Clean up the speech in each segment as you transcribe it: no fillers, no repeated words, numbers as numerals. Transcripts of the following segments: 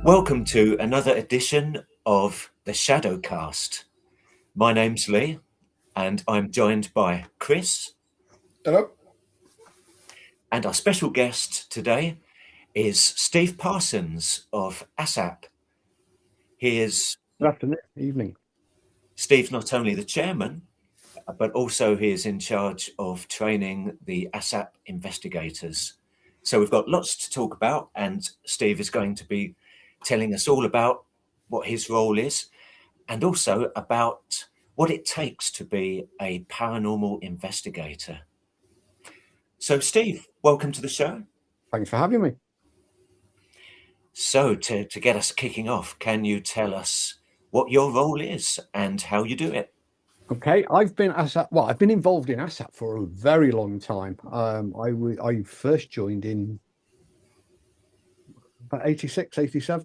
Welcome to another edition of the Shadowcast. My name's Lee, and I'm joined by Chris. Hello. And our special guest today is Steve Parsons of ASSAP. He is Good afternoon, evening. Steve's not only the chairman, but also he is in charge of training the ASSAP investigators. So we've got lots to talk about, and Steve is going to be telling us all about what his role is and also about what it takes to be a paranormal investigator. So, Steve, welcome to the show. Thanks for having me. So, to get us kicking off, can you tell us what your role is and how you do it? Okay, I've been ASSAP. Well, I've been involved in ASSAP for a very long time. I first joined in about 86, 87.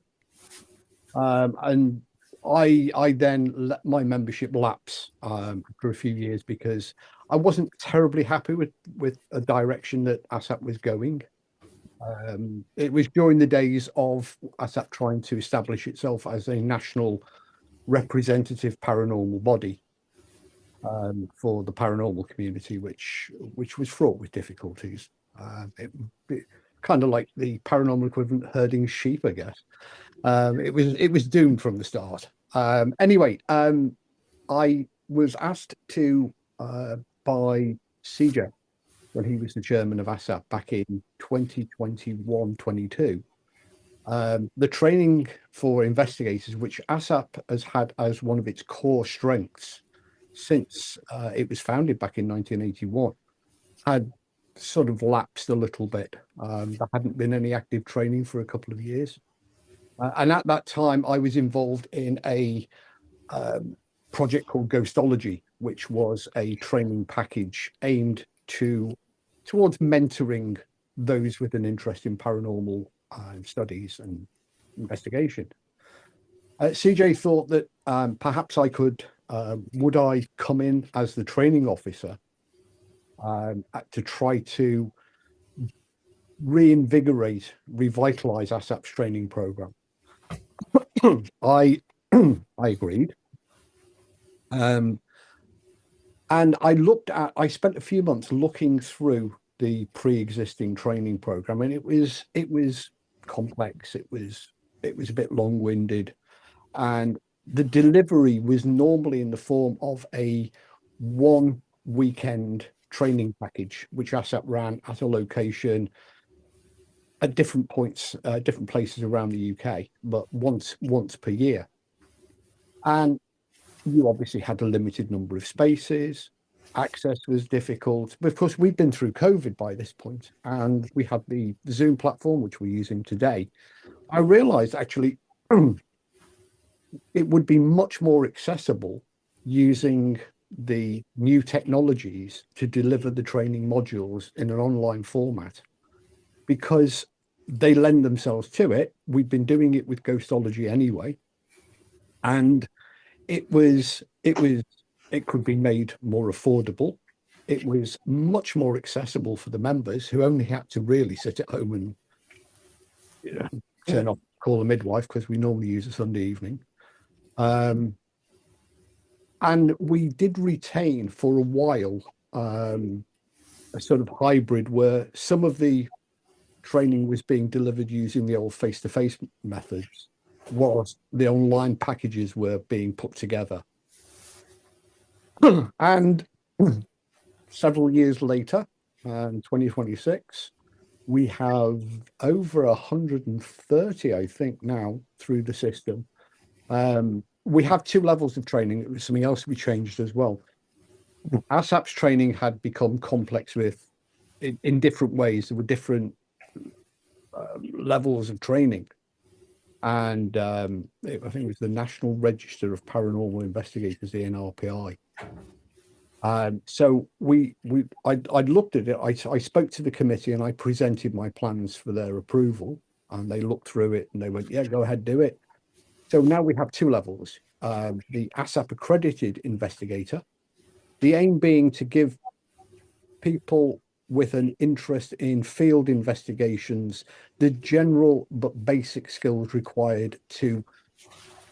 And I then let my membership lapse for a few years because I wasn't terribly happy with a direction that ASSAP was going. It was during the days of ASSAP trying to establish itself as a national representative paranormal body for the paranormal community, which was fraught with difficulties. It kind of like the paranormal equivalent herding sheep, I guess. It was doomed from the start. Anyway, I was asked to by CJ when he was the chairman of ASSAP back in 2021-22. The training for investigators, which ASSAP has had as one of its core strengths since it was founded back in 1981, had sort of lapsed a little bit. There hadn't been any active training for a couple of years. And at that time, I was involved in a project called Ghostology, which was a training package aimed towards mentoring those with an interest in paranormal studies and investigation. CJ thought that perhaps would I come in as the training officer to try to revitalize ASSAP's training program. I agreed. And I spent a few months looking through the pre-existing training program, and it was complex. It was a bit long-winded, and the delivery was normally in the form of a one weekend training package, which ASSAP ran at a location at different points, different places around the UK, but once per year. And you obviously had a limited number of spaces. Access was difficult. But of course, we'd been through COVID by this point, and we had the Zoom platform, which we're using today. I realized actually it would be much more accessible using the new technologies to deliver the training modules in an online format because they lend themselves to it. We've been doing it with Ghostology anyway, and it could be made more affordable. It was much more accessible for the members who only had to really sit at home and turn off, call a midwife, because we normally use a Sunday evening. And we did retain for a while a sort of hybrid where some of the training was being delivered using the old face-to-face methods, whilst the online packages were being put together. And several years later, in 2026, we have over 130, I think, now through the system. We have two levels of training. It was something else we changed as well. ASSAP's training had become complex in different ways. There were different levels of training. And I think it was the National Register of Paranormal Investigators, the NRPI. So I looked at it. I spoke to the committee and I presented my plans for their approval, and they looked through it and they went, "Yeah, go ahead, do it." So now we have two levels: the ASSAP accredited investigator. The aim being to give people with an interest in field investigations, the general but basic skills required to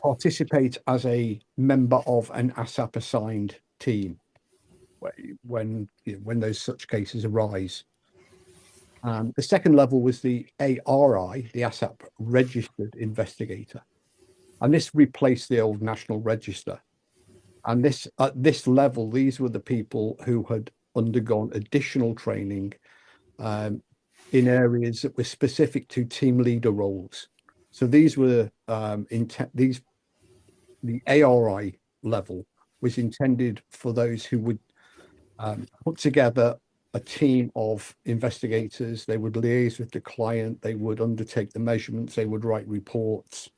participate as a member of an ASSAP assigned team when those such cases arise. The second level was the ARI, the ASSAP registered investigator, and this replaced the old National Register. And this at this level, these were the people who had undergone additional training in areas that were specific to team leader roles. So these were the ARI level was intended for those who would put together a team of investigators. They would liaise with the client, they would undertake the measurements, they would write reports,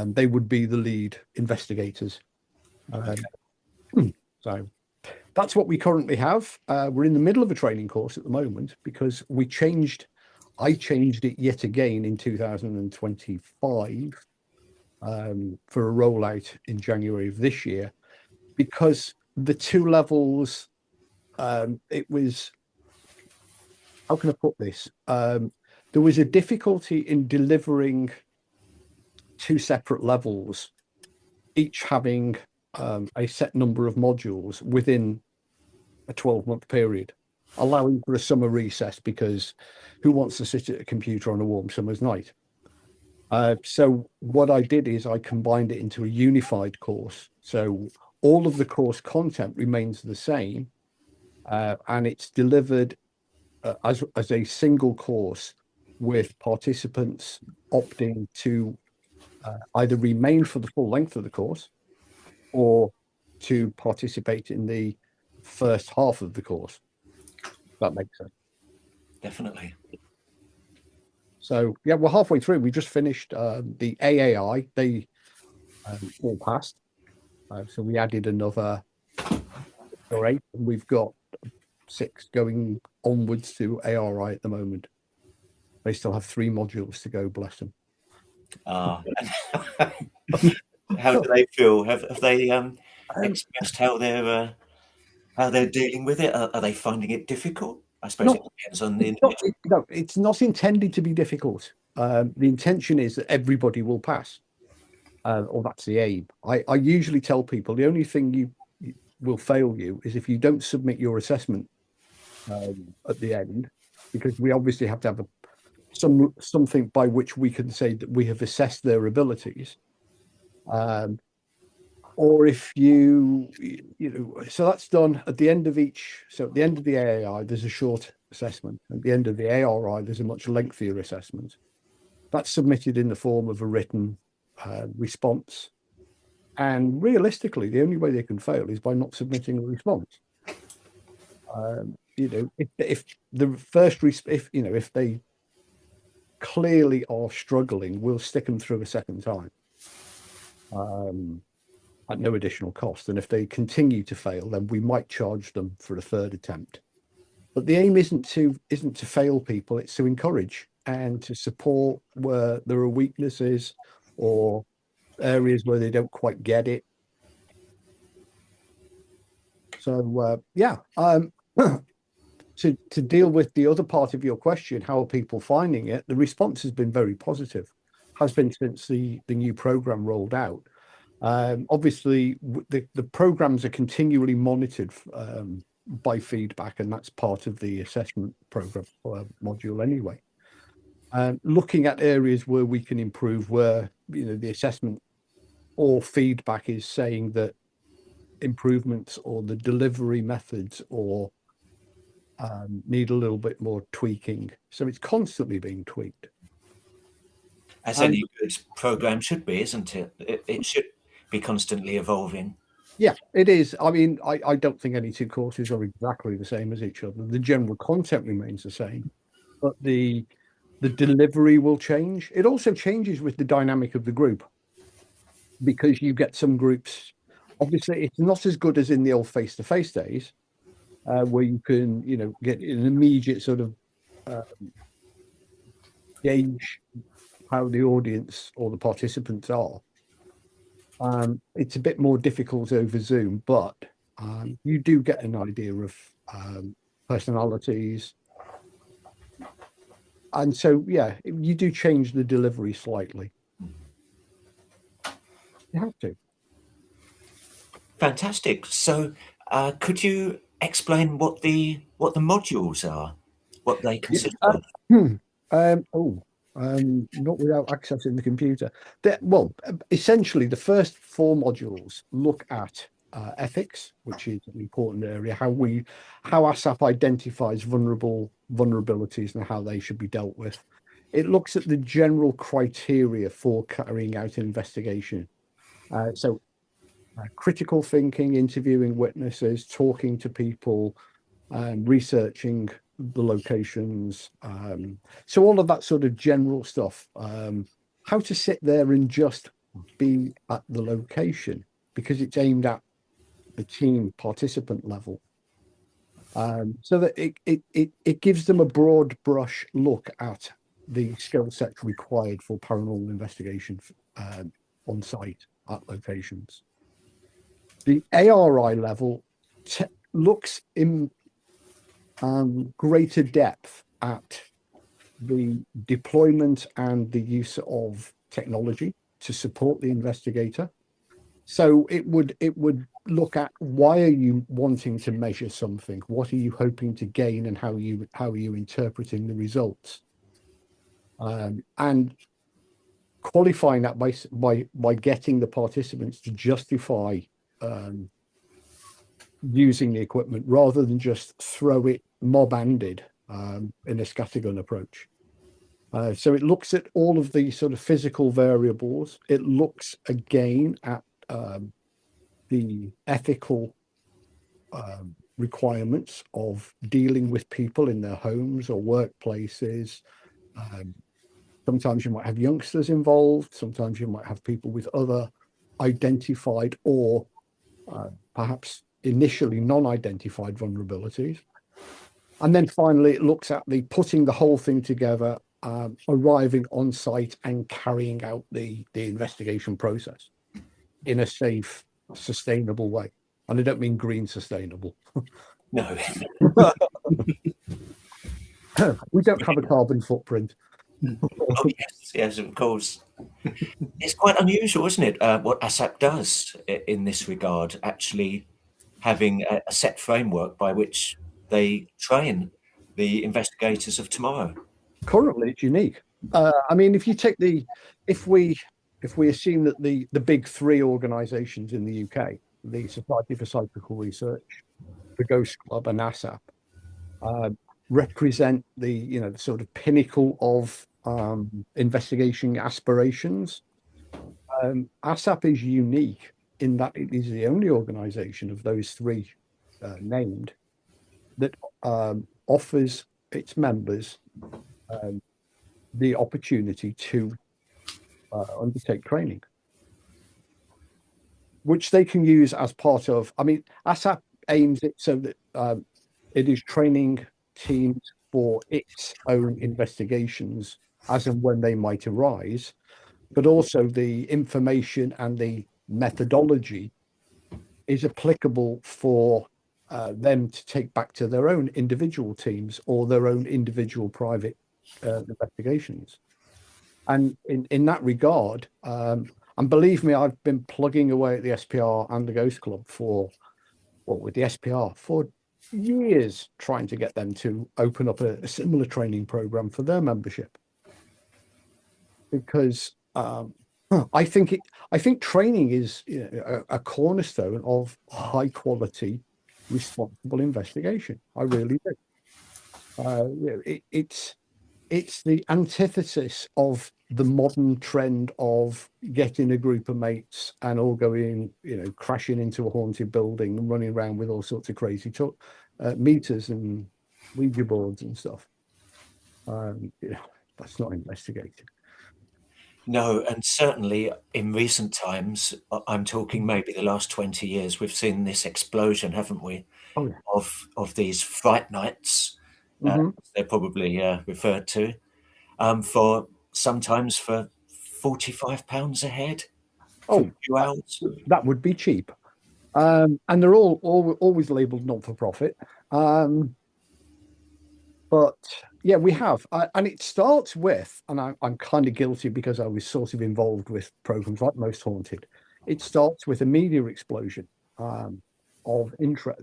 they would be the lead investigators. So that's what we currently have. We're in the middle of a training course at the moment because I changed it yet again in 2025 for a rollout in January of this year, because the two levels, it was, how can I put this? There was a difficulty in delivering two separate levels, each having a set number of modules within a 12-month period, allowing for a summer recess, because who wants to sit at a computer on a warm summer's night? So what I did is I combined it into a unified course. So all of the course content remains the same, and it's delivered as a single course, with participants opting to either remain for the full length of the course or to participate in the first half of the course. That makes sense. Definitely. So yeah, we're halfway through. We just finished the AAI. They all passed. So we added another 8, and we've got 6 going onwards to ARI at the moment. They still have 3 modules to go, bless them. How do they feel? Have they expressed how they're dealing with it? Are they finding it difficult? I suppose it depends on the individual. No, it's not intended to be difficult. The intention is that everybody will pass, or that's the aim. I usually tell people the only thing you will fail you is if you don't submit your assessment at the end, because we obviously have to have something by which we can say that we have assessed their abilities. Or if so that's done at the end of each. So at the end of the AAI, there's a short assessment. At the end of the ARI, there's a much lengthier assessment. That's submitted in the form of a written response. And realistically, the only way they can fail is by not submitting a response. If the first, if they clearly are struggling, we'll stick them through a second time at no additional cost. And if they continue to fail, then we might charge them for a third attempt. But the aim isn't to fail people; it's to encourage and to support where there are weaknesses or areas where they don't quite get it. So yeah, to deal with the other part of your question, how are people finding it? The response has been very positive, has been since the new program rolled out. Obviously, the programs are continually monitored by feedback, and that's part of the assessment program module anyway. Looking at areas where we can improve, where the assessment or feedback is saying that improvements or the delivery methods or need a little bit more tweaking. So it's constantly being tweaked. As any good program should be, isn't it? It should be constantly evolving. Yeah, it is. I mean, I don't think any two courses are exactly the same as each other. The general content remains the same, but the delivery will change. It also changes with the dynamic of the group, because you get some groups. Obviously, it's not as good as in the old face-to-face days, where you can, get an immediate sort of gauge how the audience or the participants are. It's a bit more difficult over Zoom, but you do get an idea of personalities. And so, yeah, you do change the delivery slightly. You have to. Fantastic. So, could you explain what the modules are, what they Yeah. consist of? Hmm. Oh, not without accessing the computer. Well, essentially, the first four modules look at ethics, which is an important area. How ASSAP identifies vulnerabilities and how they should be dealt with. It looks at the general criteria for carrying out an investigation. Critical thinking, interviewing witnesses, talking to people, researching the locations. So all of that sort of general stuff. How to sit there and just be at the location because it's aimed at the team participant level. So that it gives them a broad brush look at the skill sets required for paranormal investigation on site at locations. The ARI level looks in greater depth at the deployment and the use of technology to support the investigator. So it would look at why are you wanting to measure something? What are you hoping to gain, and how are you interpreting the results? And qualifying that by getting the participants to justify um, using the equipment rather than just throw it mob-handed in a scattergun approach. So it looks at all of the sort of physical variables. It looks again at the ethical requirements of dealing with people in their homes or workplaces. Um, Sometimes you might have youngsters involved. Sometimes you might have people with other identified or perhaps initially non-identified vulnerabilities. And then finally, it looks at the putting the whole thing together, arriving on site and carrying out the investigation process in a safe, sustainable way. And I don't mean green sustainable. No. We don't have a carbon footprint. Oh, yes, yes, of course. It's quite unusual, isn't it, what ASSAP does in this regard, actually having a set framework by which they train the investigators of tomorrow. Currently, it's unique. I mean, if we if we assume that the big three organisations in the UK, the Society for Psychical Research, the Ghost Club, and ASSAP, uh, represent the sort of pinnacle of investigation aspirations. ASSAP is unique in that it is the only organisation of those three named that offers its members um, the opportunity to undertake training, which they can use as part of. I mean, ASSAP aims it so that it is training teams for its own investigations as and when they might arise, but also the information and the methodology is applicable for them to take back to their own individual teams or their own individual private investigations. And in that regard, and believe me, I've been plugging away at the SPR and the Ghost Club with the SPR for years, trying to get them to open up a similar training program for their membership. Because I think training is a cornerstone of high quality, responsible investigation. I really do. It's the antithesis of the modern trend of getting a group of mates and all going, crashing into a haunted building and running around with all sorts of crazy meters and Ouija boards and stuff. That's not investigating. No, and certainly in recent times, I'm talking maybe the last 20 years, we've seen this explosion, haven't we, Oh yeah. of these fright nights, Hmm. as they're probably referred to, for sometimes for £45 a head for a Oh, few hours. that would be cheap. And they're always labeled not for profit. Um, But yeah, we have, and it starts with, and I'm kind of guilty because I was sort of involved with programs like Most Haunted. It starts with a media explosion of interest.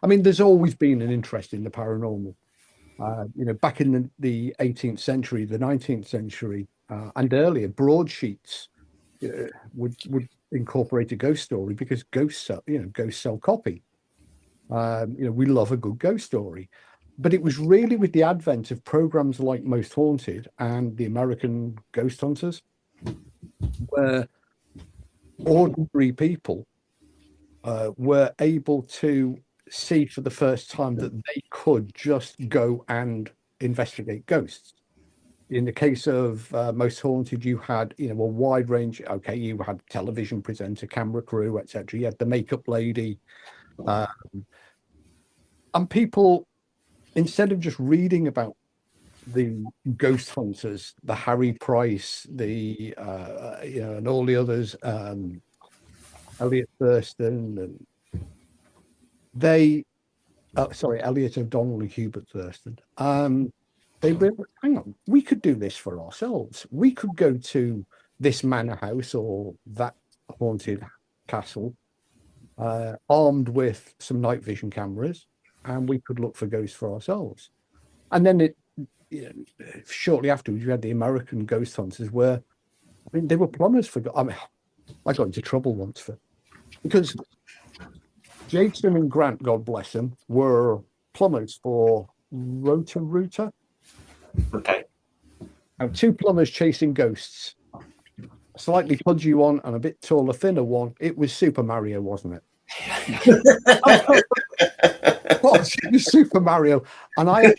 I mean, there's always been an interest in the paranormal. Back in the 18th century, the 19th century, and earlier, broadsheets would incorporate a ghost story because ghosts sell copy. We love a good ghost story. But it was really with the advent of programs like Most Haunted and the American Ghost Hunters, where ordinary people were able to see for the first time that they could just go and investigate ghosts. In the case of Most Haunted, you had, a wide range. Okay, you had television presenter, camera crew, etc. You had the makeup lady, and people, instead of just reading about the ghost hunters, the Harry Price, and all the others, Elliot Thurston, and Elliot O'Donnell and Hubert Thurston. They realized, hang on, we could do this for ourselves. We could go to this manor house or that haunted castle, armed with some night vision cameras, and we could look for ghosts for ourselves. And then shortly afterwards, you had the American ghost hunters, where they were plumbers for. I got into trouble once because Jason and Grant, God bless them, were plumbers for Roto-Rooter. Okay. Now, two plumbers chasing ghosts. A slightly pudgy one and a bit taller, thinner one. It was Super Mario, wasn't it? It was Super Mario. And I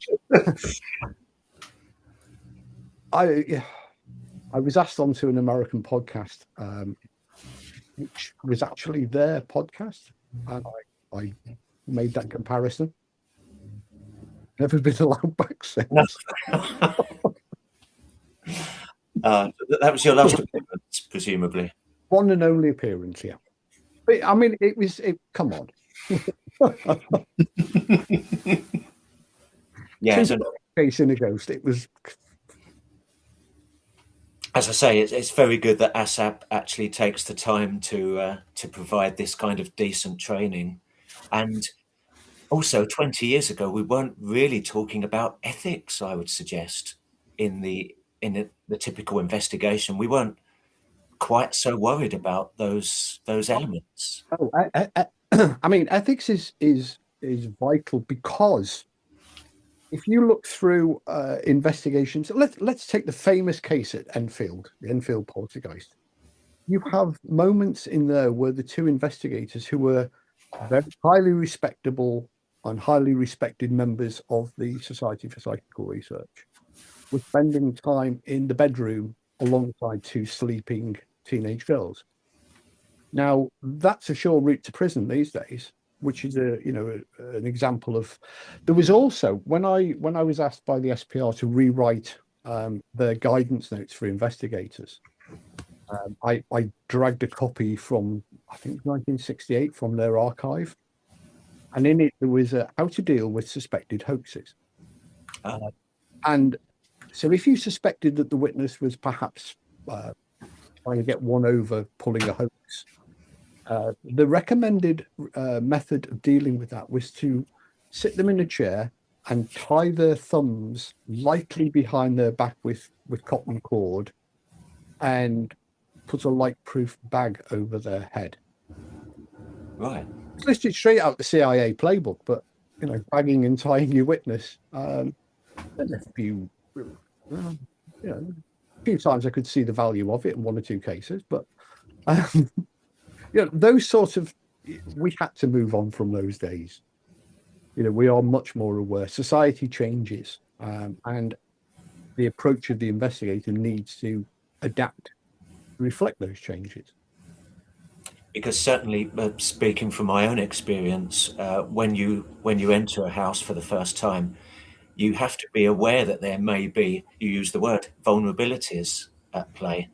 was asked onto an American podcast, which was actually their podcast, and I made that comparison. Never been allowed back since. That was your last appearance, presumably. One and only appearance, yeah. But, I mean, come on. Yeah, chasing a ghost. It was. As I say, it's very good that ASSAP actually takes the time to provide this kind of decent training. And also, 20 years ago, we weren't really talking about ethics, I would suggest, in the typical investigation. We weren't quite so worried about those elements. Oh, I mean, ethics is vital, because if you look through investigations, let's take the famous case at Enfield, the Enfield poltergeist. You have moments in there where the two investigators, who were very highly respectable and highly respected members of the Society for Psychical Research, were spending time in the bedroom alongside two sleeping teenage girls. Now, that's a sure route to prison these days, which is an example of. There was also, when I was asked by the SPR to rewrite their guidance notes for investigators, I dragged a copy from, I think, 1968 from their archive, and in it there was how to deal with suspected hoaxes. And so, if you suspected that the witness was perhaps trying to get one over pulling a hoax, the recommended method of dealing with that was to sit them in a chair and tie their thumbs lightly behind their back with cotton cord, and put a light-proof bag over their head. Right. It's listed straight out the CIA playbook, but bagging and tying your witness. A few times I could see the value of it in one or two cases, but those sorts of, we had to move on from those days. We are much more aware. Society changes, and the approach of the investigator needs to adapt, reflect those changes. Because certainly, speaking from my own experience, when you enter a house for the first time, you have to be aware that there may be, you use the word, vulnerabilities at play,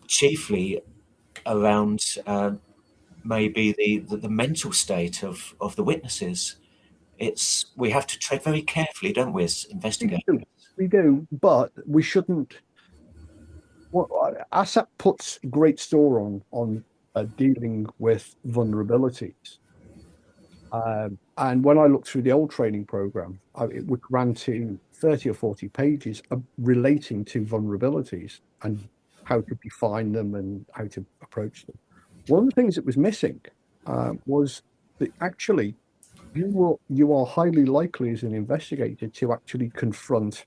chiefly around maybe the mental state of the witnesses. we have to tread very carefully, don't we, as investigators? We do, but we shouldn't. Well, ASSAP puts great store on dealing with vulnerabilities. And when I looked through the old training program, it would ran to 30 or 40 pages relating to vulnerabilities and how to define them and how to approach them. One of the things that was missing was that actually you are highly likely as an investigator to actually confront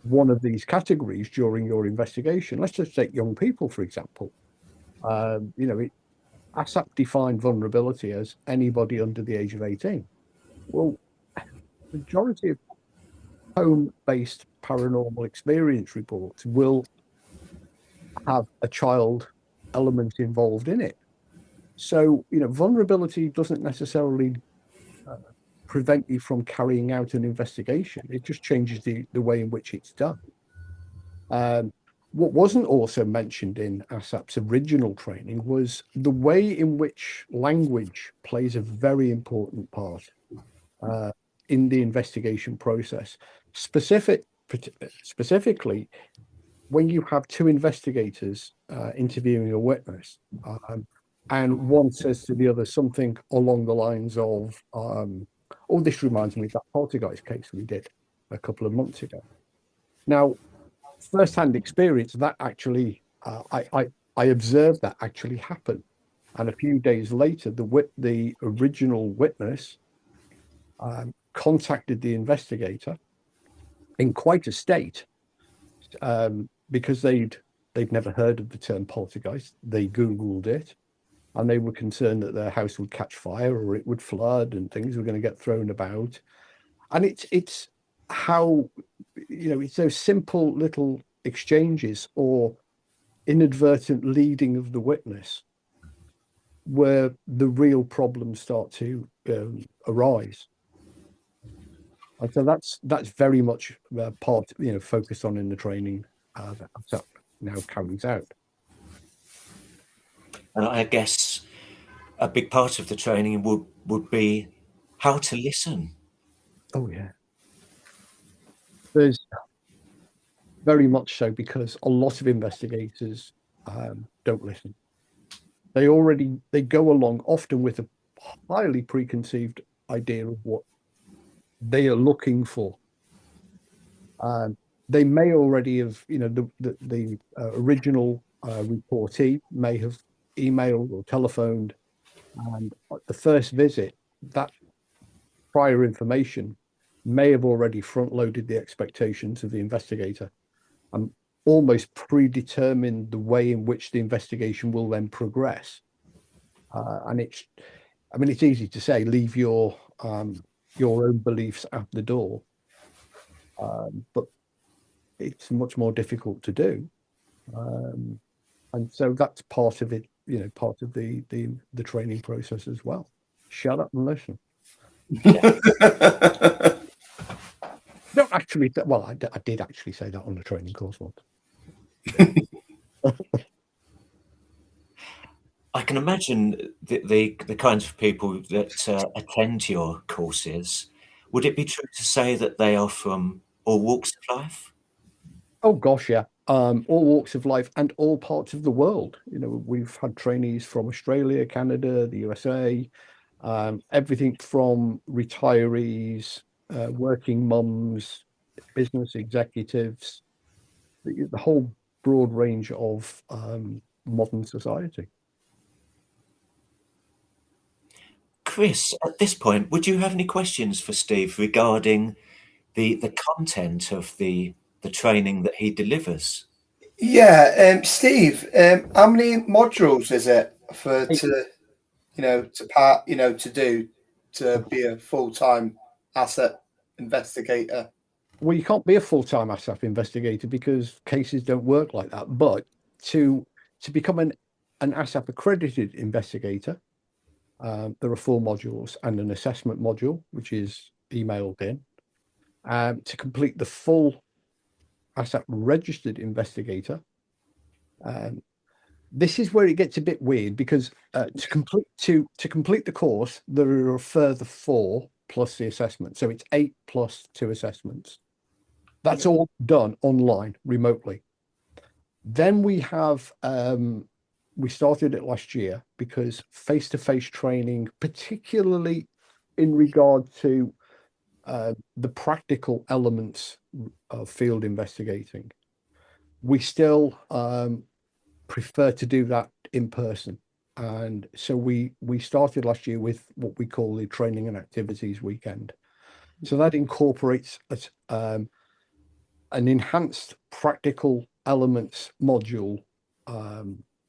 one of these categories during your investigation. Let's just take young people, for example. ASSAP defined vulnerability as anybody under the age of 18. Well, majority of home-based paranormal experience reports will have a child element involved in it. So, vulnerability doesn't necessarily uh, prevent you from carrying out an investigation. It just changes the way in which it's done. What wasn't also mentioned in ASSAP's original training was the way in which language plays a very important part uh, in the investigation process. Specifically, when you have two investigators interviewing a witness, and one says to the other something along the lines of, "Oh, this reminds me of that poltergeist case we did a couple of months ago." Now, first-hand experience that actually, I observed that actually happen, and a few days later, the original witness contacted the investigator in quite a state because they'd never heard of the term poltergeist. They Googled it, and they were concerned that their house would catch fire or it would flood and things were going to get thrown about. And it's how, it's those simple little exchanges or inadvertent leading of the witness where the real problems start to arise. And so that's very much part, focused on in the training that ASSAP now carries out. And I guess a big part of the training would be how to listen. Oh yeah, there's very much so, because a lot of investigators don't listen. They go along often with a highly preconceived idea of what they are looking for. They may already have, the original reportee may have emailed or telephoned, and at the first visit, that prior information may have already front-loaded the expectations of the investigator and almost predetermined the way in which the investigation will then progress. And it's easy to say, leave your own beliefs at the door, but it's much more difficult to do. And so that's part of it, part of the training process as well. Shut up and listen. Don't actually, well, I did actually say that on the training course once. I can imagine the kinds of people that attend your courses. Would it be true to say that they are from all walks of life? Oh gosh, yeah. All walks of life and all parts of the world. We've had trainees from Australia, Canada, the USA, everything from retirees, working mums, business executives, the whole broad range of modern society. Chris, at this point, would you have any questions for Steve regarding the content of the training that he delivers? Yeah, Steve, how many modules is it for to do to be a full-time asset investigator? Well, you can't be a full-time ASSAP investigator because cases don't work like that. But to become an ASSAP accredited investigator, there are 4 modules and an assessment module, which is emailed in. To complete the full ASSAP registered investigator, this is where it gets a bit weird, because to complete the course, there are a further 4 plus the assessment. So it's 8 plus 2 assessments. That's all done online, remotely. Then we have, we started it last year because face-to-face training, particularly in regard to the practical elements of field investigating, we still prefer to do that in person. And so we started last year with what we call the training and activities weekend. So that incorporates an enhanced practical elements module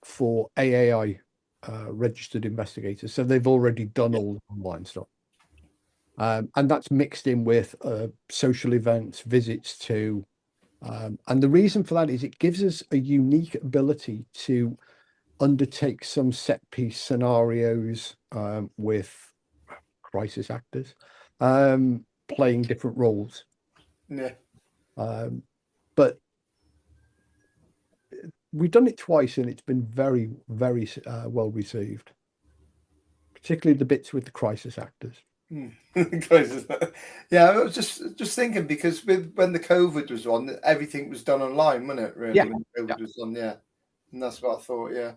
for AAI registered investigators. So they've already done all the online stuff. And that's mixed in with social events, visits to, and the reason for that is it gives us a unique ability to undertake some set piece scenarios with crisis actors playing different roles. Yeah. But we've done it twice and it's been very, very well received, particularly the bits with the crisis actors. Yeah, I was just thinking, because when the COVID was on, everything was done online, wasn't it? Really, Yeah. when COVID was on, yeah, and that's what I thought. Yeah.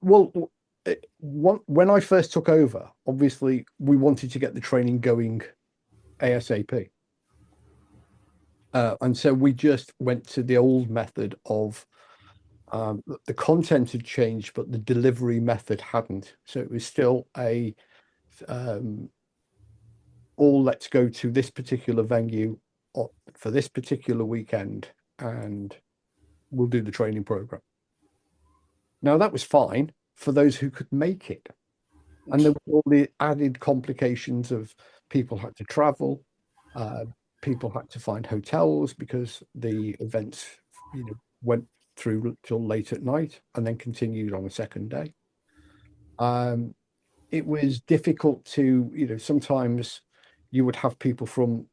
Well, when I first took over, obviously we wanted to get the training going ASAP, and so we just went to the old method of the content had changed, but the delivery method hadn't. So it was still a all let's go to this particular venue for this particular weekend and we'll do the training program. Now that was fine for those who could make it. And there were all the added complications of people had to travel, people had to find hotels because the events, went through till late at night and then continued on a second day. It was difficult to, sometimes you would have people from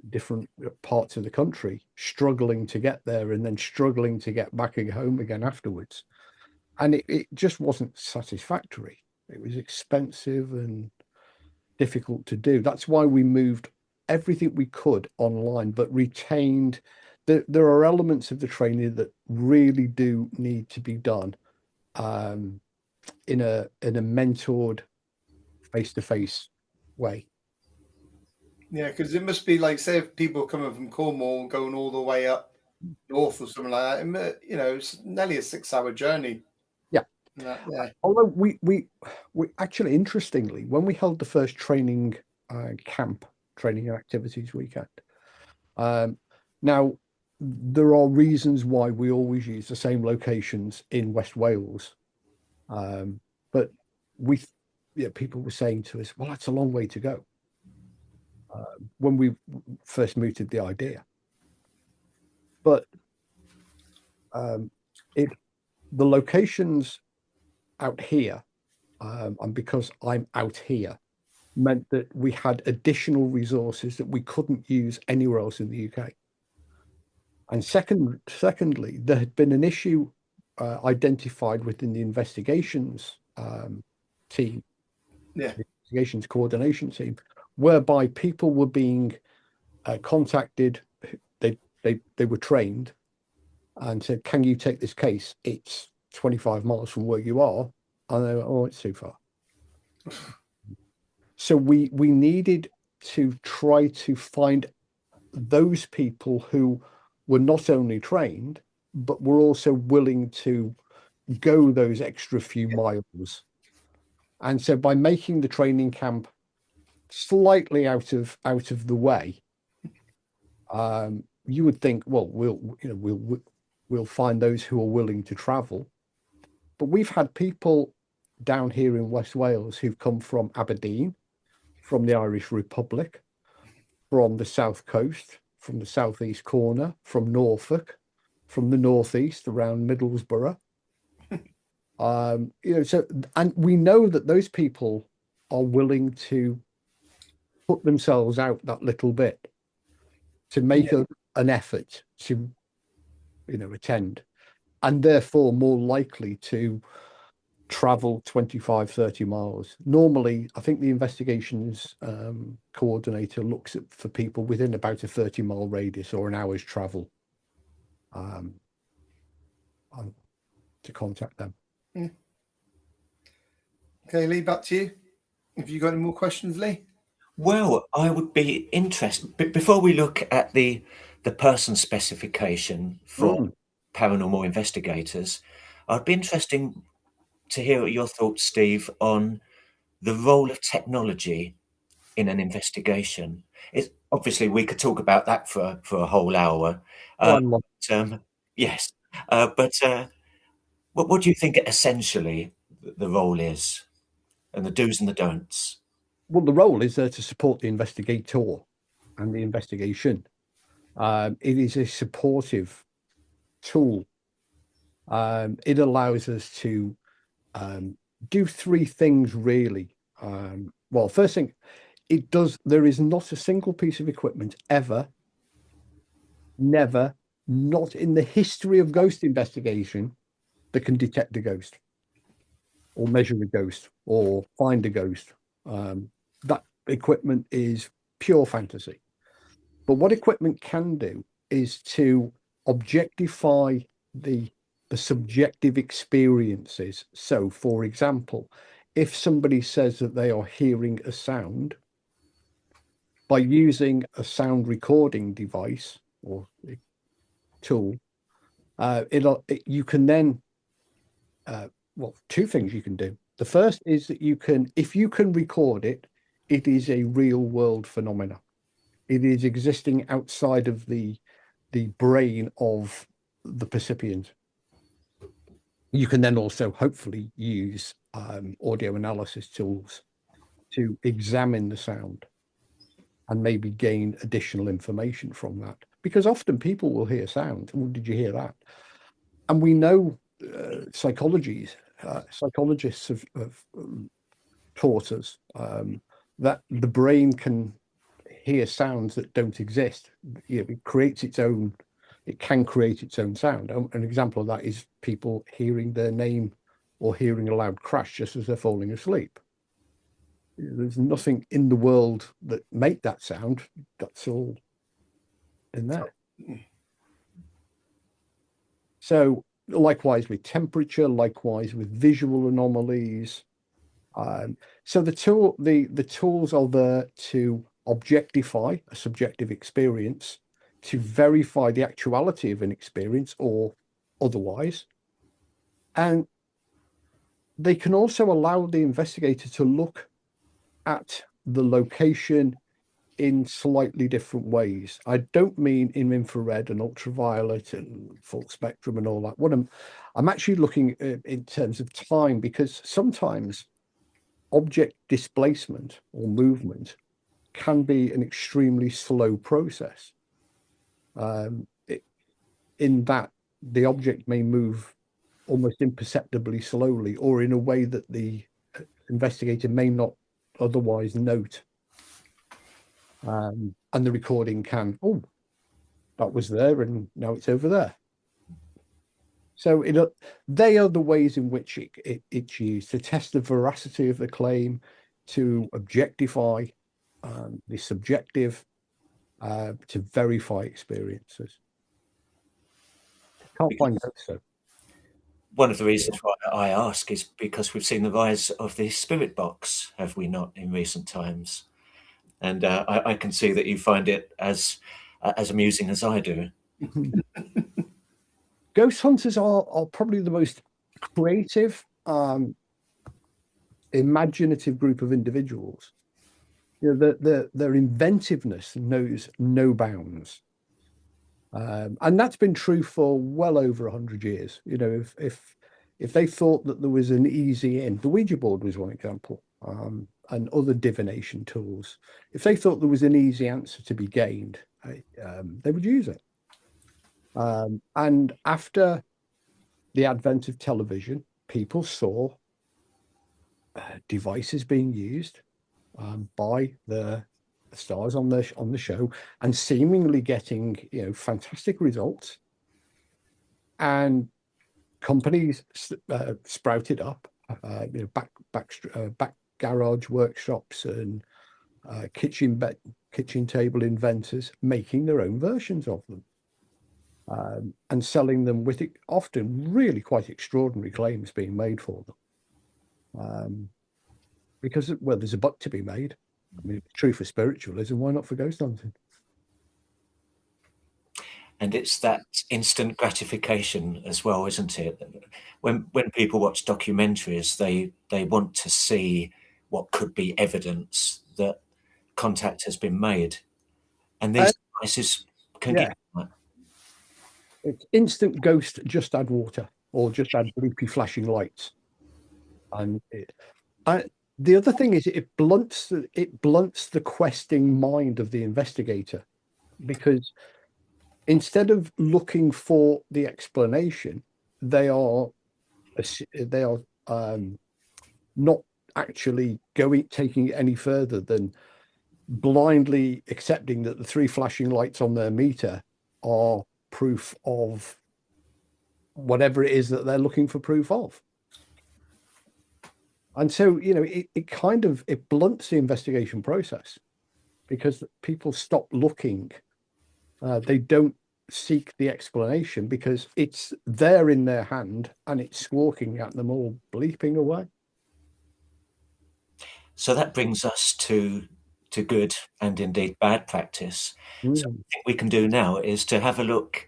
different parts of the country struggling to get there and then struggling to get back home again afterwards. And it just wasn't satisfactory. It was expensive and difficult to do. That's why we moved everything we could online, but retained there are elements of the training that really do need to be done in a mentored face-to-face way. Yeah, because it must be like, say, if people coming from Cornwall going all the way up north or something like that, it's nearly a 6-hour journey. Yeah. Although we actually, interestingly, when we held the first training camp, training and activities weekend, now there are reasons why we always use the same locations in West Wales, but people were saying to us, well, that's a long way to go, when we first mooted the idea. But the locations out here, and because I'm out here, meant that we had additional resources that we couldn't use anywhere else in the UK. And secondly, there had been an issue identified within the investigations team, the investigations coordination team, whereby people were being contacted. They were trained and said, "Can you take this case? It's 25 miles from where you are." And they went, "Oh, it's too far." So we needed to try to find those people who were not only trained, but were also willing to go those extra few miles. And so by making the training camp slightly out of the way, you would think, well, we'll find those who are willing to travel. But we've had people down here in West Wales who've come from Aberdeen, from the Irish Republic, from the South Coast, from the Southeast corner, from Norfolk, from the Northeast around Middlesbrough. So, and we know that those people are willing to put themselves out that little bit to make an effort to, attend, and therefore more likely to travel 25, 30 miles. Normally, I think the investigations coordinator looks for people within about a 30-mile radius or an hour's travel to contact them. Yeah. Okay, Lee, back to you. Have you got any more questions, Lee? Well, I would be interested, before we look at the person specification for paranormal investigators, I'd be interested to hear your thoughts, Steve, on the role of technology in an investigation. Obviously, we could talk about that for a whole hour. Yes, but what do you think essentially the role is, and the do's and the don'ts? Well, the role is there to support the investigator and the investigation. It is a supportive tool. It allows us to do three things really. Well, first thing, it does. There is not a single piece of equipment ever, never, not in the history of ghost investigation, that can detect a ghost or measure a ghost or find a ghost. That equipment is pure fantasy. But what equipment can do is to objectify the subjective experiences. So, for example, if somebody says that they are hearing a sound, by using a sound recording device or tool, you can then well, two things you can do. The first is that if you can record it, it is a real world phenomena. It is existing outside of the brain of the percipient. You can then also hopefully use audio analysis tools to examine the sound and maybe gain additional information from that. Because often people will hear sound. Well, did you hear that? And we know psychologists have taught us that the brain can hear sounds that don't exist. It can create its own sound. An example of that is people hearing their name or hearing a loud crash just as they're falling asleep. There's nothing in the world that make that sound. That's all in there. So likewise with temperature, likewise with visual anomalies. So the tools are there to objectify a subjective experience, to verify the actuality of an experience or otherwise. And they can also allow the investigator to look at the location in slightly different ways. I don't mean in infrared and ultraviolet and full spectrum and all that. What I'm actually looking in terms of time, because sometimes object displacement or movement can be an extremely slow process. In that the object may move almost imperceptibly slowly, or in a way that the investigator may not otherwise note. And the recording can, that was there and now it's over there. So they are the ways in which it's used to test the veracity of the claim, to objectify the subjective, to verify experiences. Can't find out so. One of the reasons why I ask is because we've seen the rise of the spirit box, have we not, in recent times? And I can see that you find it as amusing as I do. Ghost hunters are probably the most creative, imaginative group of individuals. Their inventiveness knows no bounds. And that's been true for well over 100 years. If they thought that there was an easy in, the Ouija board was one example, and other divination tools. If they thought there was an easy answer to be gained, they would use it. And after the advent of television, people saw devices being used by the stars on the show and seemingly getting fantastic results, and companies sprouted up back garage workshops and kitchen table inventors making their own versions of them, and selling them with often really quite extraordinary claims being made for them. Because, well, there's a buck to be made. I mean, it's true for spiritualism. Why not for ghost hunting? And it's that instant gratification as well, isn't it? When people watch documentaries, they want to see what could be evidence that contact has been made, and these devices can yeah. give that. It's instant ghost, just add water, or just add bleepy flashing lights. And the other thing is it blunts the questing mind of the investigator, because instead of looking for the explanation, they are not actually taking it any further than blindly accepting that the 3 flashing lights on their meter are proof of whatever it is that they're looking for proof of. And so, it blunts the investigation process, because people stop looking. They don't seek the explanation because it's there in their hand and it's squawking at them, all bleeping away. So that brings us to good and indeed bad practice. So what I think we can do now is to have a look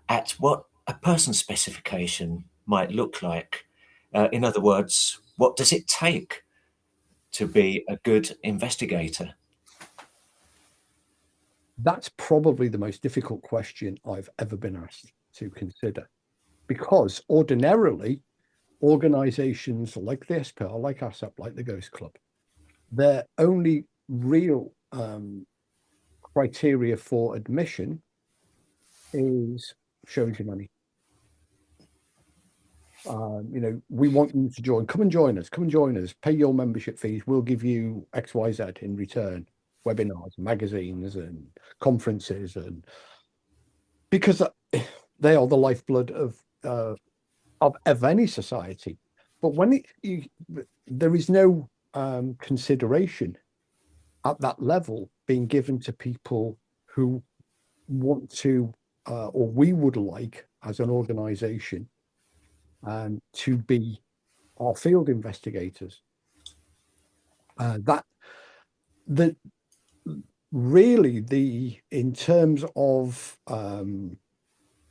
at what a person specification might look like. In other words, what does it take to be a good investigator? That's probably the most difficult question I've ever been asked to consider, because ordinarily organizations like the SPR, like ASSAP, like the Ghost Club, their only real criteria for admission is show us your money. We want you to join. Come and join us. Pay your membership fees. We'll give you XYZ in return. Webinars, magazines, and conferences, and because they are the lifeblood of any society. But when there is no consideration at that level being given to people who want to, or we would like as an organization, to be our field investigators. In terms of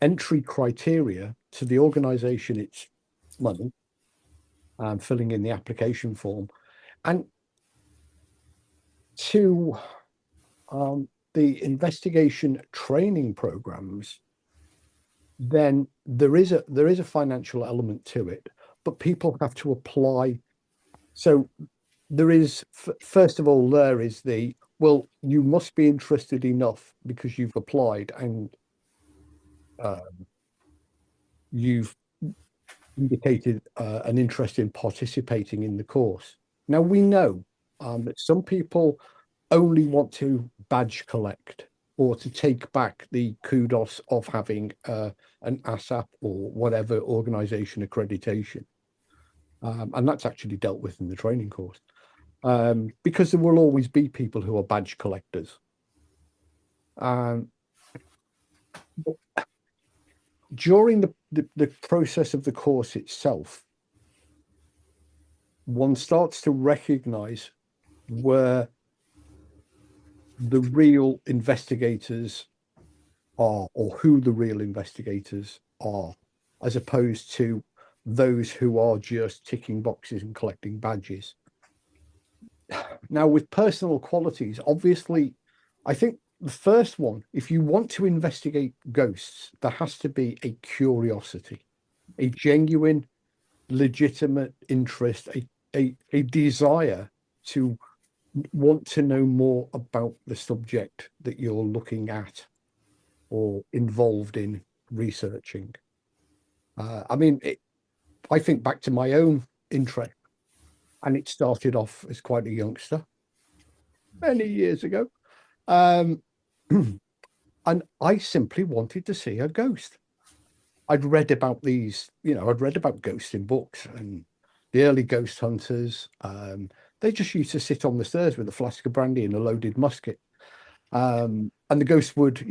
entry criteria to the organization, it's money, filling in the application form, and to the investigation training programs, then there is a financial element to it, but people have to apply. So there is, first of all, there is you must be interested enough because you've applied and you've indicated an interest in participating in the course. Now, we know that some people only want to badge collect or to take back the kudos of having an ASSAP or whatever organization accreditation. And that's actually dealt with in the training course. Because there will always be people who are badge collectors. During the process of the course itself, one starts to recognize where the real investigators are, or who the real investigators are, as opposed to those who are just ticking boxes and collecting badges. Now, with personal qualities, obviously, I think the first one, if you want to investigate ghosts, there has to be a curiosity, a genuine, legitimate interest, a desire to want to know more about the subject that you're looking at or involved in researching. I think back to my own interest, and it started off as quite a youngster many years ago. And I simply wanted to see a ghost. I'd read about ghosts in books and the early ghost hunters, they just used to sit on the stairs with a flask of brandy and a loaded musket. And the ghost would,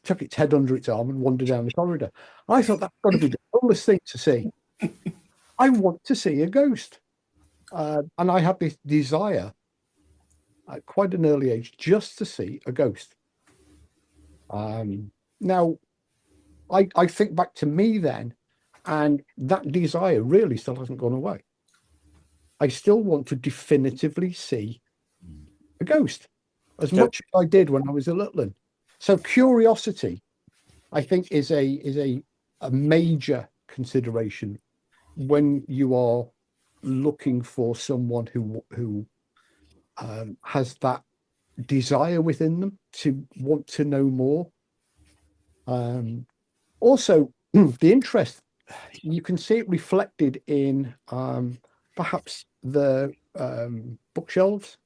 chuck its head under its arm and wander down the corridor. I thought that's got to be the coolest thing to see. I want to see a ghost. And I had this desire at quite an early age just to see a ghost. Now, I think back to me then, and that desire really still hasn't gone away. I still want to definitively see a ghost as much as I did when I was a little one. So curiosity, I think, is a major consideration when you are looking for someone who has that desire within them to want to know more. Also, the interest, you can see it reflected in perhaps the bookshelves.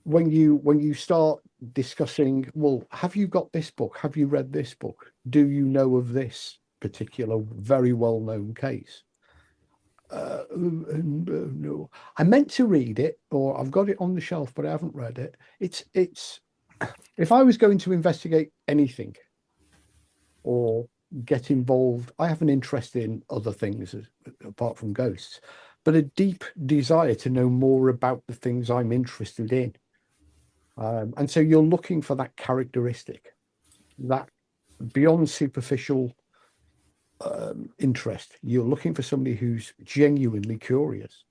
When you start discussing, well, have you got this book? Have you read this book? Do you know of this particular very well-known case? No, I meant to read it, or I've got it on the shelf, but I haven't read it. It's if I was going to investigate anything or get involved, I have an interest in other things apart from ghosts, but a deep desire to know more about the things I'm interested in. And so you're looking for that characteristic, that beyond superficial interest. You're looking for somebody who's genuinely curious.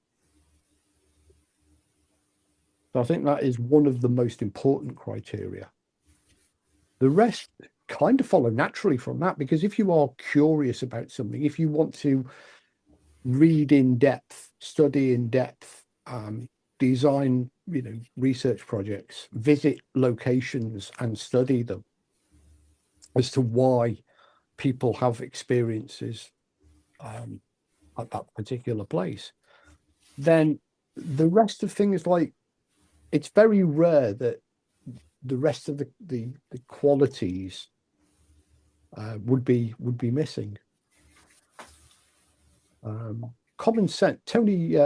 So I think that is one of the most important criteria. The rest kind of follow naturally from that, because if you are curious about something, if you want to read in depth, study in depth, design, research projects, visit locations and study them as to why people have experiences at that particular place, then the rest of things, like, it's very rare that the rest of the qualities would be missing. Common sense. Tony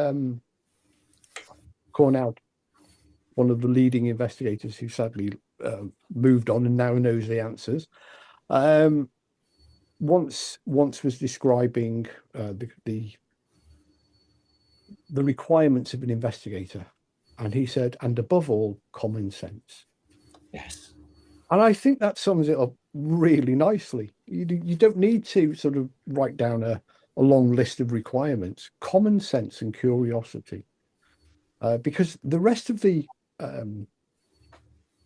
Cornell, one of the leading investigators who sadly moved on and now knows the answers, once was describing the requirements of an investigator, and he said, and above all, common sense. Yes. And I think that sums it up really nicely. You don't need to sort of write down a long list of requirements. Common sense and curiosity, because the rest of the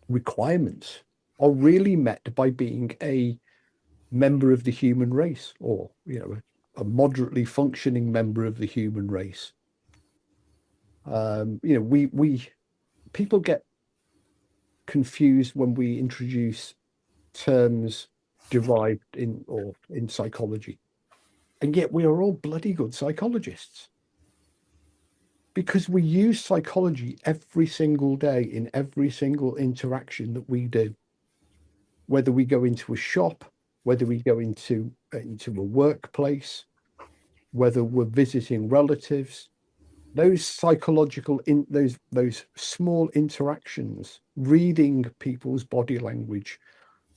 requirements are really met by being a member of the human race, or a moderately functioning member of the human race. People get confused when we introduce terms derived in psychology, and yet we are all bloody good psychologists, because we use psychology every single day in every single interaction that we do, whether we go into a shop, whether we go into a workplace, whether we're visiting relatives. Those psychological those small interactions, reading people's body language,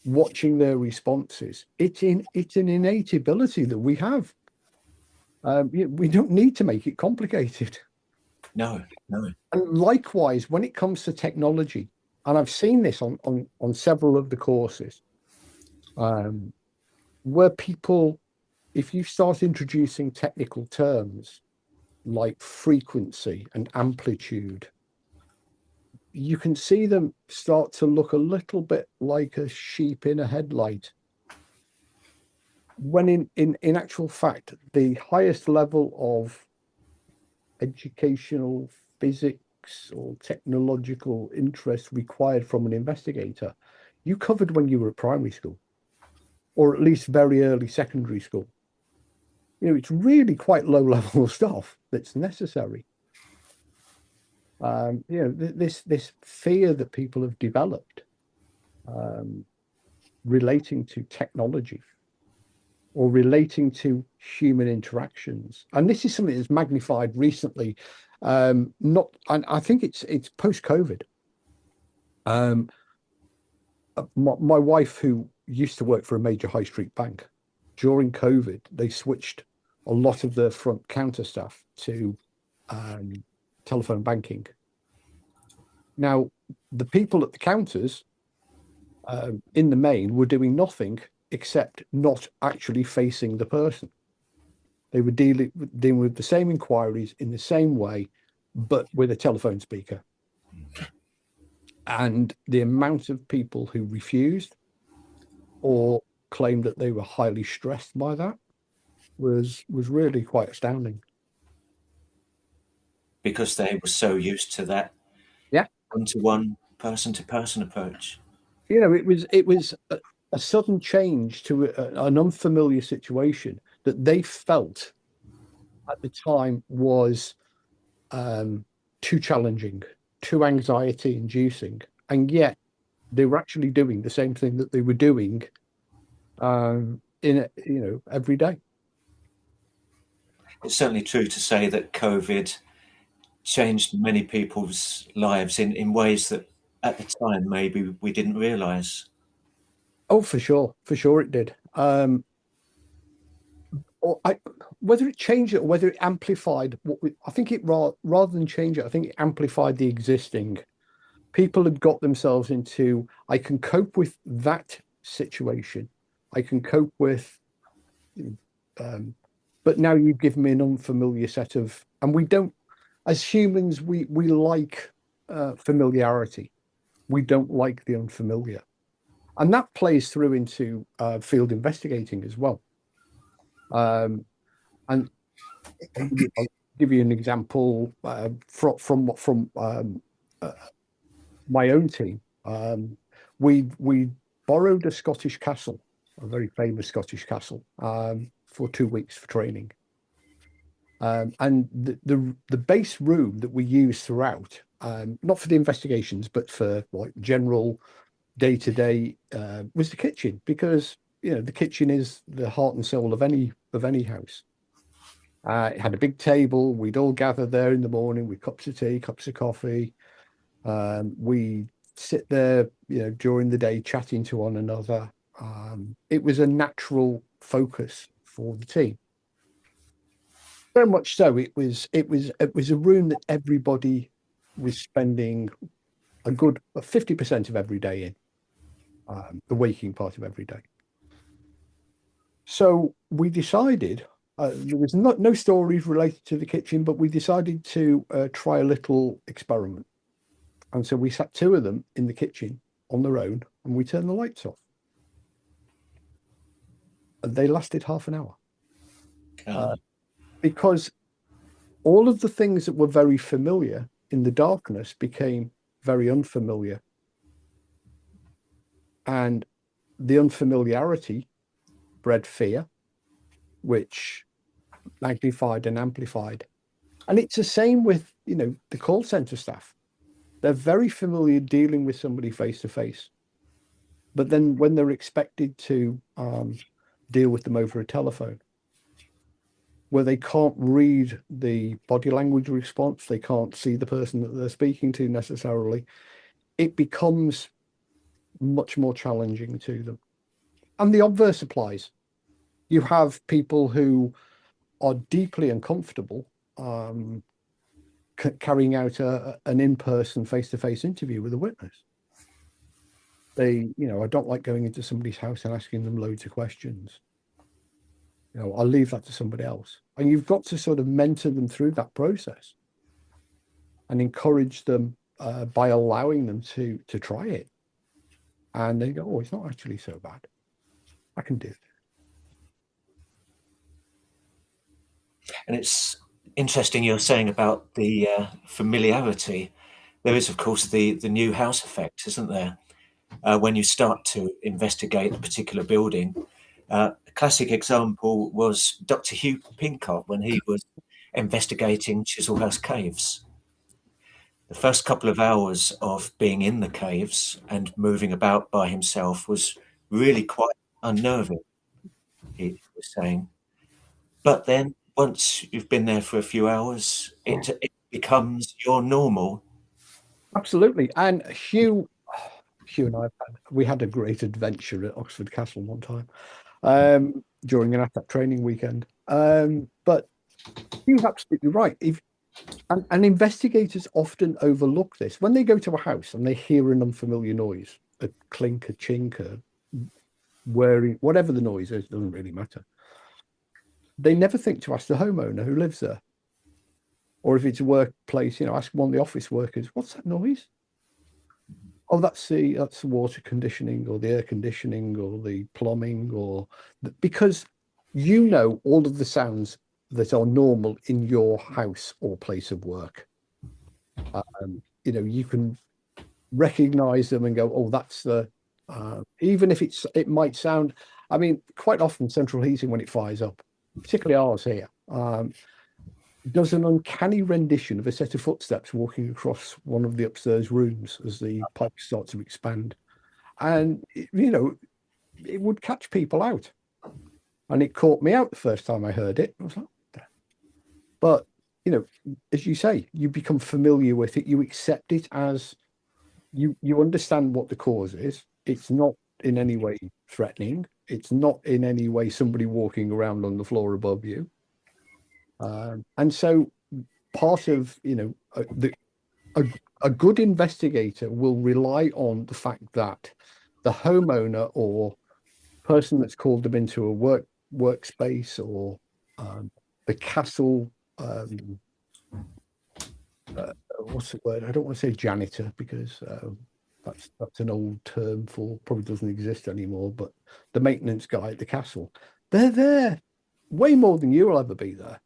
watching their responses, it's an innate ability that we have. We don't need to make it complicated. No. And likewise, when it comes to technology, and I've seen this on several of the courses, where people, if you start introducing technical terms like frequency and amplitude, you can see them start to look a little bit like a sheep in a headlight, when in actual fact, the highest level of educational physics or technological interest required from an investigator, you covered when you were at primary school, or at least very early secondary school. It's really quite low level stuff that's necessary. This fear that people have developed relating to technology or relating to human interactions. And this is something that's magnified recently. Not, and I think it's post-COVID. My wife, who used to work for a major high street bank, during COVID, they switched a lot of their front counter staff to telephone banking. Now, the people at the counters, in the main, were doing nothing except not actually facing the person. They were dealing with the same inquiries in the same way, but with a telephone speaker. And the amount of people who refused or claimed that they were highly stressed by that was really quite astounding. Because they were so used to that one-to-one, person-to-person approach. You know, it was a sudden change to an unfamiliar situation that they felt at the time was too challenging, too anxiety-inducing, and yet they were actually doing the same thing that they were doing every day. It's certainly true to say that COVID changed many people's lives in ways that at the time maybe we didn't realize. Oh, for sure it did. Whether it changed it or whether it amplified I think it rather than change it, I think it amplified the existing. People had got themselves into, I can cope with that situation, I can cope with, but now you've given me an unfamiliar set of, and we don't, as humans, we like familiarity. We don't like the unfamiliar. And that plays through into field investigating as well. And I'll give you an example from my own team. We borrowed a Scottish castle, a very famous Scottish castle, for 2 weeks for training. And the base room that we use throughout, not for the investigations, but for like general day-to-day, was the kitchen, because the kitchen is the heart and soul of any house. It had a big table. We'd all gather there in the morning with cups of tea, cups of coffee. We sit there, during the day, chatting to one another. It was a natural focus for the team. Very much so. It was a room that everybody was spending a good 50% of every day in, the waking part of every day. So we decided, there was no stories related to the kitchen, but we decided to try a little experiment. And so we sat two of them in the kitchen on their own, and we turned the lights off. And they lasted half an hour. Because all of the things that were very familiar in the darkness became very unfamiliar. And the unfamiliarity bred fear, which magnified and amplified. And it's the same with, the call center staff. They're very familiar dealing with somebody face to face. But then when they're expected to deal with them over a telephone, where they can't read the body language response, they can't see the person that they're speaking to necessarily, it becomes much more challenging to them. And the obverse applies. You have people who are deeply uncomfortable carrying out an in-person, face-to-face interview with a witness. I don't like going into somebody's house and asking them loads of questions. I'll leave that to somebody else. And you've got to sort of mentor them through that process and encourage them by allowing them to try it. And they go, oh, it's not actually so bad. I can do it. And it's interesting you're saying about the familiarity. There is, of course, the new house effect, isn't there? When you start to investigate a particular building. A classic example was Dr. Hugh Pincott when he was investigating Chislehurst Caves. The first couple of hours of being in the caves and moving about by himself was really quite unnerving. He were saying. But then once you've been there for a few hours, it becomes your normal. Absolutely. And Hugh and I we had a great adventure at Oxford Castle one time during an ASSAP training weekend. But Hugh's absolutely right. And investigators often overlook this when they go to a house and they hear an unfamiliar noise, a clink, a chink, a whirring, whatever the noise is, doesn't really matter. They never think to ask the homeowner who lives there. Or if it's a workplace, ask one of the office workers, what's that noise? Oh, that's the water conditioning or the air conditioning or the plumbing because all of the sounds that are normal in your house or place of work. You can recognize them and go, oh, that's even if it might sound, quite often central heating when it fires up, particularly ours here, does an uncanny rendition of a set of footsteps walking across one of the upstairs rooms as the pipes start to expand. And, it would catch people out. And it caught me out the first time I heard it. I was like, but, as you say, you become familiar with it. You accept it as you understand what the cause is. It's not in any way threatening. It's not in any way somebody walking around on the floor above you. And so part of, a good investigator will rely on the fact that the homeowner or person that's called them into a workspace or the castle, what's the word? I don't want to say janitor because that's an old term probably doesn't exist anymore, but the maintenance guy at the castle, they're there way more than you'll ever be there.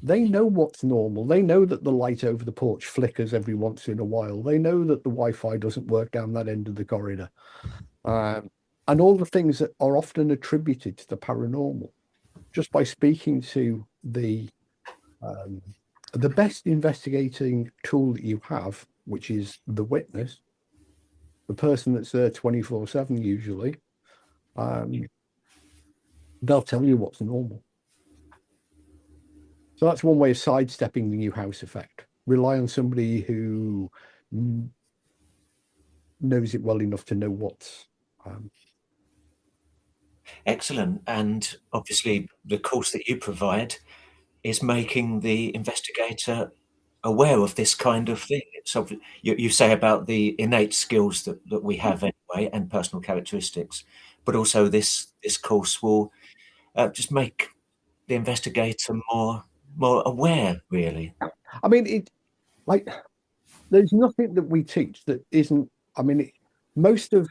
They know what's normal. They know that the light over the porch flickers every once in a while. They know that the Wi-Fi doesn't work down that end of the corridor. And all the things that are often attributed to the paranormal. Just by speaking to the best investigating tool that you have, which is the witness, the person that's there 24/7 usually, they'll tell you what's normal. So that's one way of sidestepping the new house effect. Rely on somebody who knows it well enough to know what's. Excellent. And obviously, the course that you provide is making the investigator aware of this kind of thing. So you say about the innate skills that we have anyway and personal characteristics, but also this course will just make the investigator more aware, really. There's nothing that we teach that isn't. Most of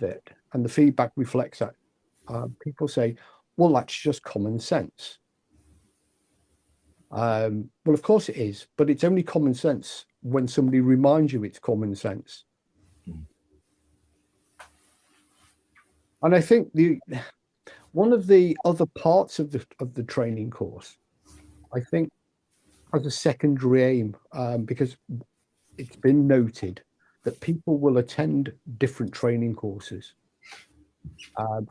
it, and the feedback reflects that. People say, "Well, that's just common sense." Well, of course it is, but it's only common sense when somebody reminds you it's common sense. And I think one of the other parts of the training course, I think, has a secondary aim, because it's been noted that people will attend different training courses,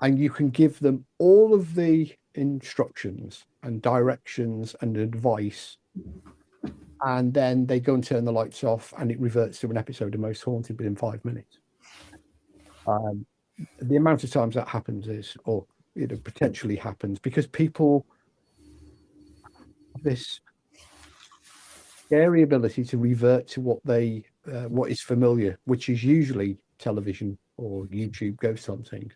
and you can give them all of the instructions and directions and advice, and then they go and turn the lights off and it reverts to an episode of Most Haunted within 5 minutes. The amount of times that happens potentially happens because people have this scary ability to revert to what is familiar, which is usually television or YouTube ghost hunting.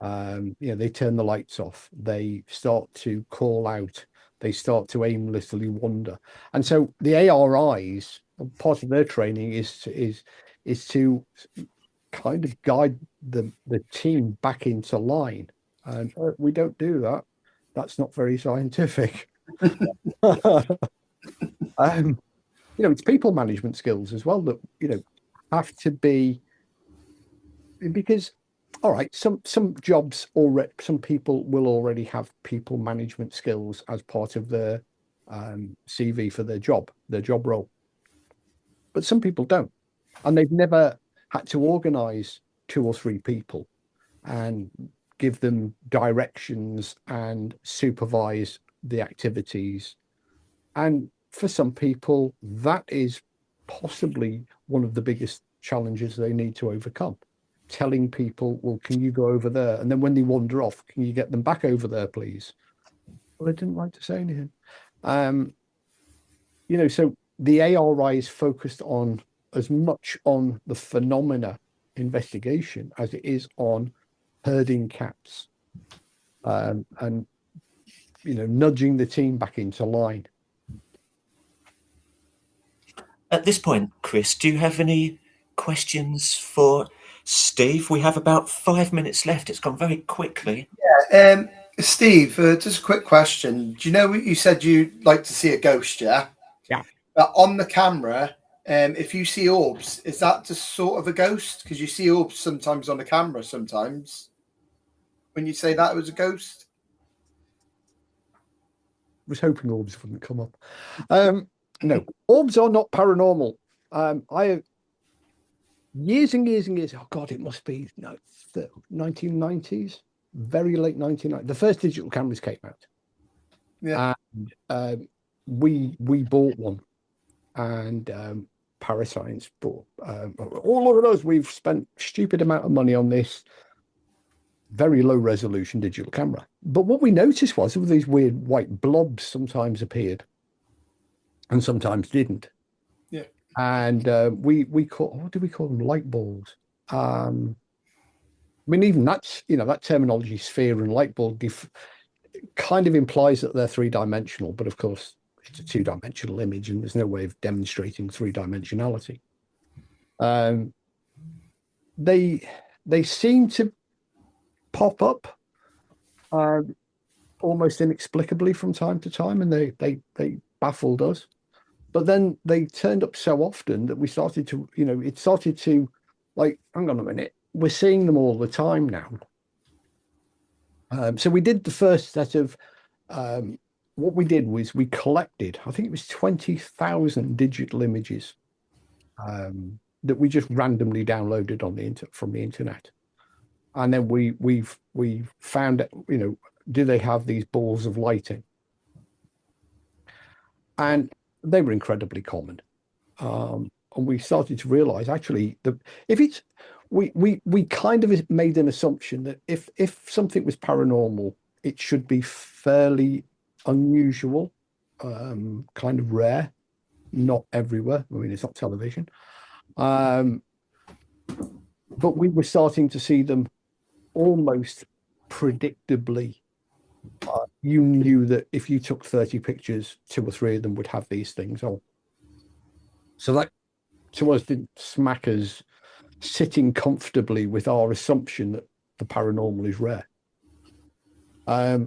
They turn the lights off, they start to call out, they start to aimlessly wander. And so the ARIs, part of their training is to kind of guide the team back into line. And we don't do that. That's not very scientific. It's people management skills as well that have to be, because all right, some jobs already, some people will already have people management skills as part of their CV for their job role, but some people don't, and they've never had to organize 2 or 3 people and give them directions and supervise the activities. And for some people, that is possibly one of the biggest challenges they need to overcome. Telling people, well, can you go over there? And then when they wander off, can you get them back over there, please? Well, they didn't like to say anything. So the ARI is focused on as much on the phenomena investigation as it is on herding cats, and nudging the team back into line. At this point, Chris, do you have any questions for Steve? We have about 5 minutes left. It's gone very quickly. Yeah. Steve, just a quick question. Do you know what you said you'd like to see a ghost, yeah? Yeah. But on the camera, if you see orbs, is that just sort of a ghost? Because you see orbs sometimes on the camera sometimes. When you say that it was a ghost? I was hoping orbs wouldn't come up. No, orbs are not paranormal. I have years and years and years. Oh God, it must be 1990s, very late 1990s. The first digital cameras came out. Yeah. And we bought one, and Parascience bought. All of us, we've spent stupid amount of money on this very low resolution digital camera. But what we noticed was all these weird white blobs sometimes appeared and sometimes didn't. Yeah. And we call, what do we call them? Light balls. I mean, even that's, that terminology, sphere and light ball, kind of implies that they're three-dimensional, but of course it's a two-dimensional image and there's no way of demonstrating three-dimensionality. They seem to pop up almost inexplicably from time to time, and they baffled us. But then they turned up so often that we started to, it started to, like, hang on a minute, we're seeing them all the time now. So we did the first set of, what we did was we collected, I think it was 20,000 digital images that we just randomly downloaded from the internet. And then we found, do they have these balls of lighting? And they were incredibly common. And we started to realize actually we kind of made an assumption that if something was paranormal, it should be fairly unusual, kind of rare, not everywhere. I mean, it's not television. But we were starting to see them almost predictably. You knew that if you took 30 pictures, 2 or 3 of them would have these things on. So that to us didn't smack us sitting comfortably with our assumption that the paranormal is rare.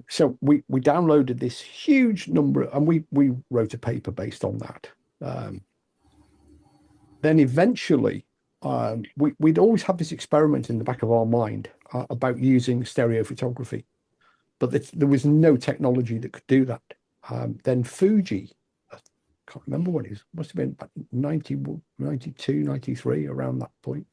So we downloaded this huge number, and we wrote a paper based on that. Then eventually, we'd always have this experiment in the back of our mind about using stereophotography, but there was no technology that could do that. Then Fuji, I can't remember what it is, must have been about 90, 92, 93, around that point,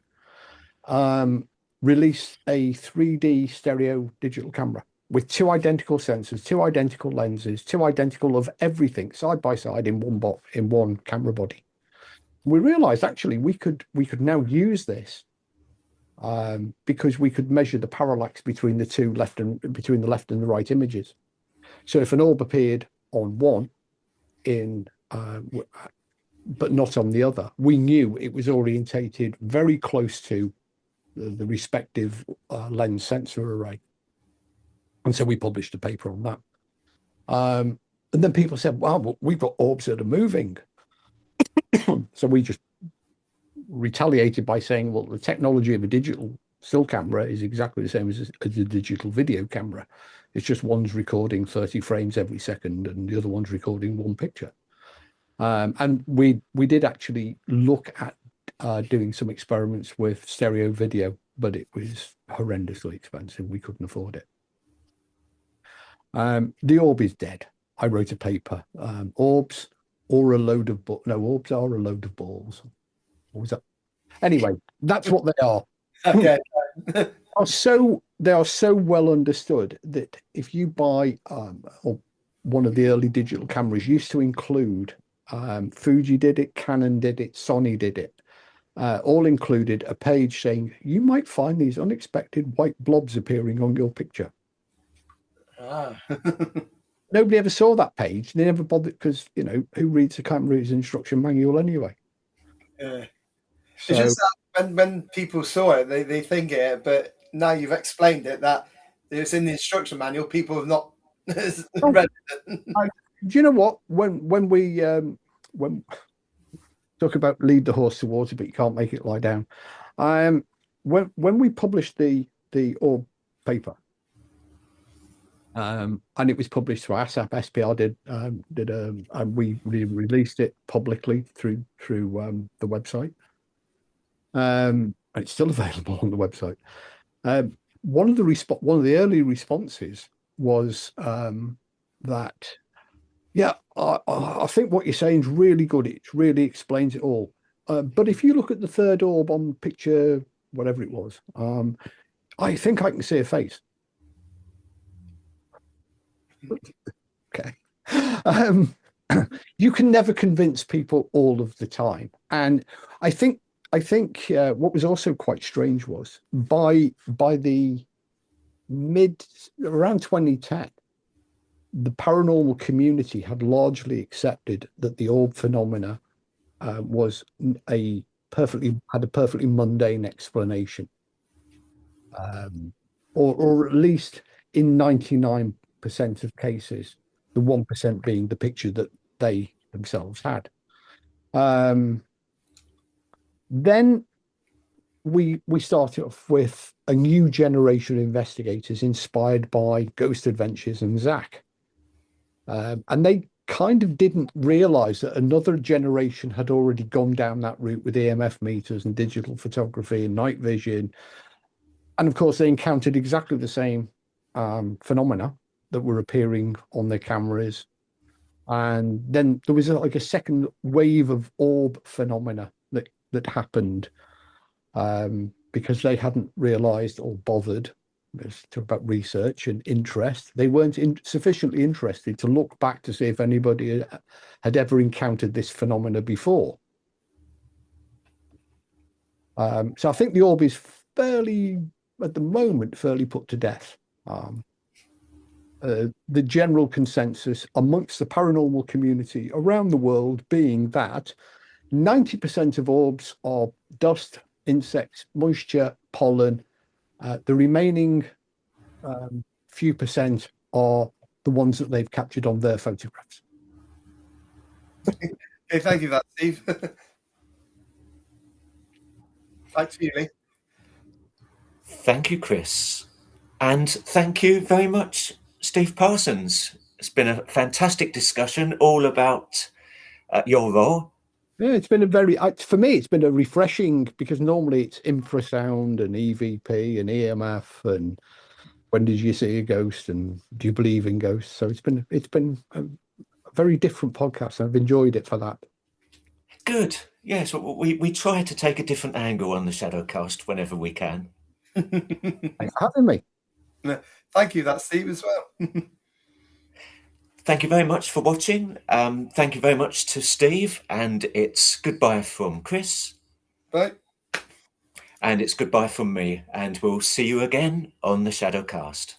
released a 3D stereo digital camera with 2 identical sensors, 2 identical lenses, 2 identical of everything side by side in one camera body. We realized actually we could now use this because we could measure the parallax between between the left and the right images. So if an orb appeared on one but not on the other, we knew it was orientated very close to the respective lens sensor array. And so we published a paper on that. And then people said, wow, we've got orbs that are moving. So we just retaliated by saying, well, the technology of a digital still camera is exactly the same as a digital video camera. It's just one's recording 30 frames every second and the other one's recording 1 picture. And we did actually look at doing some experiments with stereo video, but it was horrendously expensive. We couldn't afford it. The orb is dead. I wrote a paper. Orbs are a load of balls. What was that? Anyway, that's what they are. Okay. Are so they are so well understood that if you buy or one of the early digital cameras used to include Fuji did it, Canon did it, Sony did it. All included a page saying you might find these unexpected white blobs appearing on your picture. Nobody ever saw that page. They never bothered because, you know, who reads the camera's instruction manual anyway? Yeah. So, it's just that when people saw it, they think it, but now you've explained it that it's in the instruction manual. People have not read it. Do you know what? When we talk about lead the horse to water, but you can't make it lie down. When we published the Orb paper, and it was published through ASSAP, SPR and we released it publicly through the website. And it's still available on the website. One of the early responses was that, yeah, I think what you're saying is really good. It really explains it all. But if you look at the third orb on picture, whatever it was, I think I can see a face. Okay. You can never convince people all of the time. And I think what was also quite strange was by the around 2010, the paranormal community had largely accepted that the orb phenomena was had a perfectly mundane explanation, or at least in 99% of cases, the 1% being the picture that they themselves had. Then we started off with a new generation of investigators inspired by Ghost Adventures and Zach. And they kind of didn't realize that another generation had already gone down that route with EMF meters and digital photography and night vision. And of course, they encountered exactly the same phenomena that were appearing on their cameras. And then there was like a second wave of orb phenomena that happened because they hadn't realized or bothered. Let's talk about research and interest. They weren't sufficiently interested to look back to see if anybody had ever encountered this phenomena before. So I think the orb is at the moment, fairly put to death. The general consensus amongst the paranormal community around the world being that 90% of orbs are dust, insects, moisture, pollen. The remaining few percent are the ones that they've captured on their photographs. Okay, thank you for that, Steve. Back to you, Lee. Thank you, Chris. And thank you very much, Steve Parsons. It's been a fantastic discussion all about your role. Yeah, it's been for me, it's been a refreshing, because normally it's infrasound and EVP and EMF and when did you see a ghost and do you believe in ghosts? So it's been a very different podcast, and I've enjoyed it for that. Good. Yes, we try to take a different angle on the Shadowcast whenever we can. Thanks for having me. Thank you, that's Steve as well. Thank you very much for watching. Thank you very much to Steve, and it's goodbye from Chris. Bye. And it's goodbye from me, and we'll see you again on the Shadowcast.